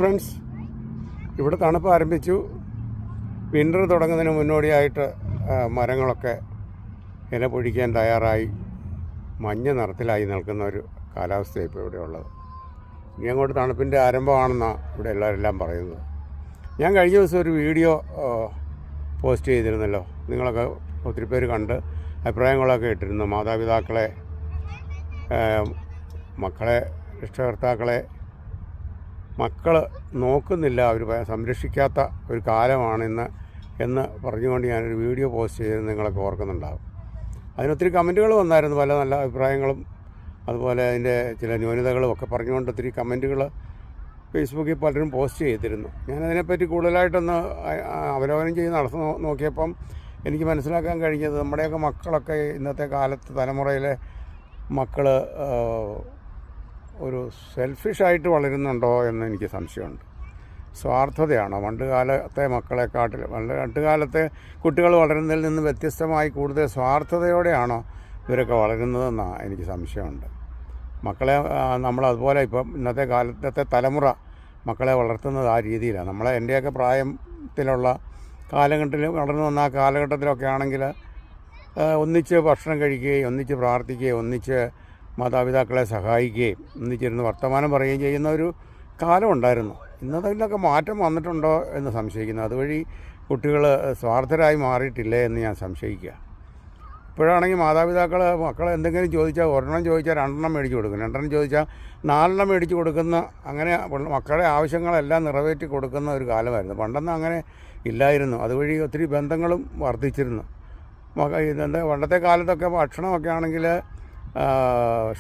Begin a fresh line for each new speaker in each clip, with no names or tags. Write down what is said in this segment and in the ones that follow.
Friends, ഇവിടെ തണുപ്പ് ആരംഭിച്ചു. വിൻ്റർ തുടങ്ങുന്നതിന് മുന്നോടിയായിട്ട് മരങ്ങളൊക്കെ ഇല പൊഴിക്കാൻ തയ്യാറായി മഞ്ഞ നിറത്തിലായി നിൽക്കുന്ന ഒരു കാലാവസ്ഥയാണ് ഇപ്പോൾ ഇവിടെ ഉള്ളത്. ഇനി അങ്ങോട്ട് തണുപ്പിൻ്റെ ആരംഭമാണെന്നാണ് ഇവിടെ എല്ലാവരെല്ലാം പറയുന്നത്. ഞാൻ കഴിഞ്ഞ ദിവസം ഒരു വീഡിയോ പോസ്റ്റ് ചെയ്തിരുന്നല്ലോ. നിങ്ങളൊക്കെ ഒത്തിരി പേര് കണ്ട് അഭിപ്രായങ്ങളൊക്കെ ഇട്ടിരുന്നു. മാതാപിതാക്കളെ, മക്കളെ, രക്ഷകർത്താക്കളെ മക്കൾ നോക്കുന്നില്ല, അവർ സംരക്ഷിക്കാത്ത ഒരു കാലമാണിന്ന് എന്ന് പറഞ്ഞുകൊണ്ട് ഞാനൊരു വീഡിയോ പോസ്റ്റ് ചെയ്തിരുന്നു. നിങ്ങളൊക്കെ ഓർക്കുന്നുണ്ടാകും. അതിനൊത്തിരി കമൻറ്റുകൾ വന്നായിരുന്നു, പല നല്ല അഭിപ്രായങ്ങളും അതുപോലെ അതിൻ്റെ ചില ന്യൂനതകളും ഒക്കെ പറഞ്ഞുകൊണ്ട് ഒത്തിരി കമൻറ്റുകൾ ഫേസ്ബുക്കിൽ പലരും പോസ്റ്റ് ചെയ്തിരുന്നു. ഞാനതിനെപ്പറ്റി കൂടുതലായിട്ടൊന്ന് അവലോകനം ചെയ്ത് നടന്നു നോക്കിയപ്പം എനിക്ക് മനസ്സിലാക്കാൻ കഴിഞ്ഞത് നമ്മുടെയൊക്കെ മക്കളൊക്കെ ഇന്നത്തെ കാലത്ത് തലമുറയിലെ മക്കൾ ഒരു സെൽഫിഷായിട്ട് വളരുന്നുണ്ടോ എന്ന് എനിക്ക് സംശയമുണ്ട്. സ്വാർത്ഥതയാണോ? പണ്ട് കാലത്തെ മക്കളെക്കാട്ടിൽ പണ്ട് കാലത്തെ കുട്ടികൾ വളരുന്നതിൽ നിന്ന് വ്യത്യസ്തമായി കൂടുതൽ സ്വാർത്ഥതയോടെയാണോ ഇവരൊക്കെ വളരുന്നതെന്നാണ് എനിക്ക് സംശയമുണ്ട്. മക്കളെ നമ്മളതുപോലെ ഇപ്പം ഇന്നത്തെ കാലത്തെ തലമുറ മക്കളെ വളർത്തുന്നത് ആ രീതിയിലാണ്. എൻ്റെയൊക്കെ പ്രായത്തിലുള്ള കാലഘട്ടത്തിൽ വളർന്നു വന്ന ആ കാലഘട്ടത്തിലൊക്കെ ആണെങ്കിൽ ഒന്നിച്ച് ഭക്ഷണം കഴിക്കുകയും ഒന്നിച്ച് പ്രാർത്ഥിക്കുകയും ഒന്നിച്ച് മാതാപിതാക്കളെ സഹായിക്കുകയും ഒന്നിച്ചിരുന്ന് വർത്തമാനം പറയുകയും ചെയ്യുന്ന ഒരു കാലം ഉണ്ടായിരുന്നു. ഇന്നതിലൊക്കെ മാറ്റം വന്നിട്ടുണ്ടോ എന്ന് സംശയിക്കുന്നു. അതുവഴി കുട്ടികൾ സ്വാർത്ഥരായി മാറിയിട്ടില്ലേ എന്ന് ഞാൻ സംശയിക്കുക. ഇപ്പോഴാണെങ്കിൽ മാതാപിതാക്കൾ മക്കളെ എന്തെങ്കിലും ചോദിച്ചാൽ ഒരെണ്ണം ചോദിച്ചാൽ രണ്ടെണ്ണം മേടിച്ച് കൊടുക്കും, രണ്ടെണ്ണം ചോദിച്ചാൽ നാലെണ്ണം മേടിച്ച് കൊടുക്കുന്ന, അങ്ങനെ മക്കളുടെ ആവശ്യങ്ങളെല്ലാം നിറവേറ്റി കൊടുക്കുന്ന ഒരു കാലമായിരുന്നു. പണ്ടൊന്നും അങ്ങനെ ഇല്ലായിരുന്നു. അതുവഴി ഒത്തിരി ബന്ധങ്ങളും വർദ്ധിച്ചിരുന്നു. പണ്ടത്തെ കാലത്തൊക്കെ ഭക്ഷണമൊക്കെ ആണെങ്കിൽ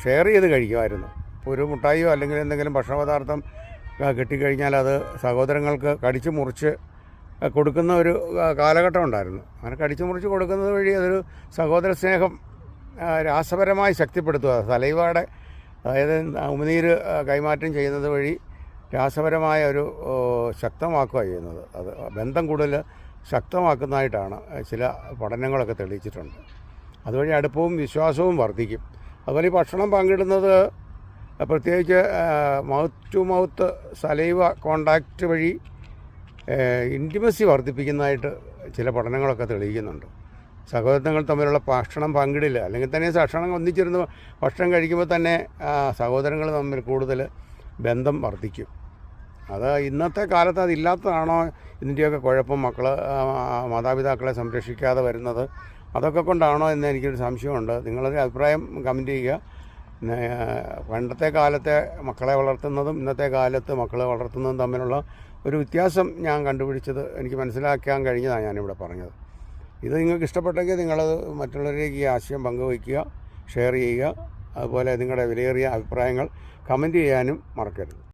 ഷെയർ ചെയ്ത് കഴിക്കുമായിരുന്നു. ഇപ്പോൾ ഒരു മുട്ടായിയോ അല്ലെങ്കിൽ എന്തെങ്കിലും ഭക്ഷണപദാർത്ഥം കിട്ടിക്കഴിഞ്ഞാൽ അത് സഹോദരങ്ങൾക്ക് കടിച്ചു മുറിച്ച് കൊടുക്കുന്ന ഒരു കാലഘട്ടം ഉണ്ടായിരുന്നു. അങ്ങനെ കടിച്ചു മുറിച്ച് കൊടുക്കുന്നത് വഴി അതൊരു സഹോദര സ്നേഹം രാസപരമായി ശക്തിപ്പെടുത്തുക. സലൈവയുടെ, അതായത് ഉമിനീര് കൈമാറ്റം ചെയ്യുന്നത് വഴി രാസപരമായ ഒരു ശക്തമാക്കുക ചെയ്യുന്നത്. അത് ബന്ധം കൂടുതൽ ശക്തമാക്കുന്നതായിട്ടാണ് ചില പഠനങ്ങളൊക്കെ തെളിയിച്ചിട്ടുണ്ട്. അതുവഴി അടുപ്പവും വിശ്വാസവും വർദ്ധിക്കും. അതുപോലെ ഈ ഭക്ഷണം പങ്കിടുന്നത് പ്രത്യേകിച്ച് mouth to mouth saliva contact വഴി ഇൻറ്റിമസി വർദ്ധിപ്പിക്കുന്നതായിട്ട് ചില പഠനങ്ങളൊക്കെ തെളിയിക്കുന്നുണ്ട്. സഹോദരങ്ങൾ തമ്മിലുള്ള ഭക്ഷണം പങ്കിടില്ല, അല്ലെങ്കിൽ തന്നെ ഭക്ഷണം ഒന്നിച്ചിരുന്ന് ഭക്ഷണം കഴിക്കുമ്പോൾ തന്നെ സഹോദരങ്ങൾ തമ്മിൽ കൂടുതൽ ബന്ധം വർദ്ധിക്കും. അത് ഇന്നത്തെ കാലത്ത് അതില്ലാത്തതാണോ ഇതിൻ്റെയൊക്കെ കുഴപ്പം? മാതാപിതാക്കളെ സംരക്ഷിക്കാതെ വരുന്നത് അതൊക്കെ കൊണ്ടാണോ എന്ന് എനിക്കൊരു സംശയമുണ്ട്. നിങ്ങളൊരു അഭിപ്രായം കമൻറ്റ് ചെയ്യുക. പണ്ടത്തെ കാലത്തെ മക്കളെ വളർത്തുന്നതും ഇന്നത്തെ കാലത്ത് മക്കളെ വളർത്തുന്നതും തമ്മിലുള്ള ഒരു വ്യത്യാസം ഞാൻ കണ്ടുപിടിച്ചത്, എനിക്ക് മനസ്സിലാക്കാൻ കഴിഞ്ഞതാണ് ഞാനിവിടെ പറഞ്ഞത്. ഇത് നിങ്ങൾക്ക് ഇഷ്ടപ്പെട്ടെങ്കിൽ നിങ്ങളത് മറ്റുള്ളവരിലേക്ക് ഈ ആശയം പങ്കുവയ്ക്കുക, ഷെയർ ചെയ്യുക. അതുപോലെ നിങ്ങളുടെ വിലയേറിയ അഭിപ്രായങ്ങൾ കമൻറ്റ് ചെയ്യാനും മറക്കരുത്.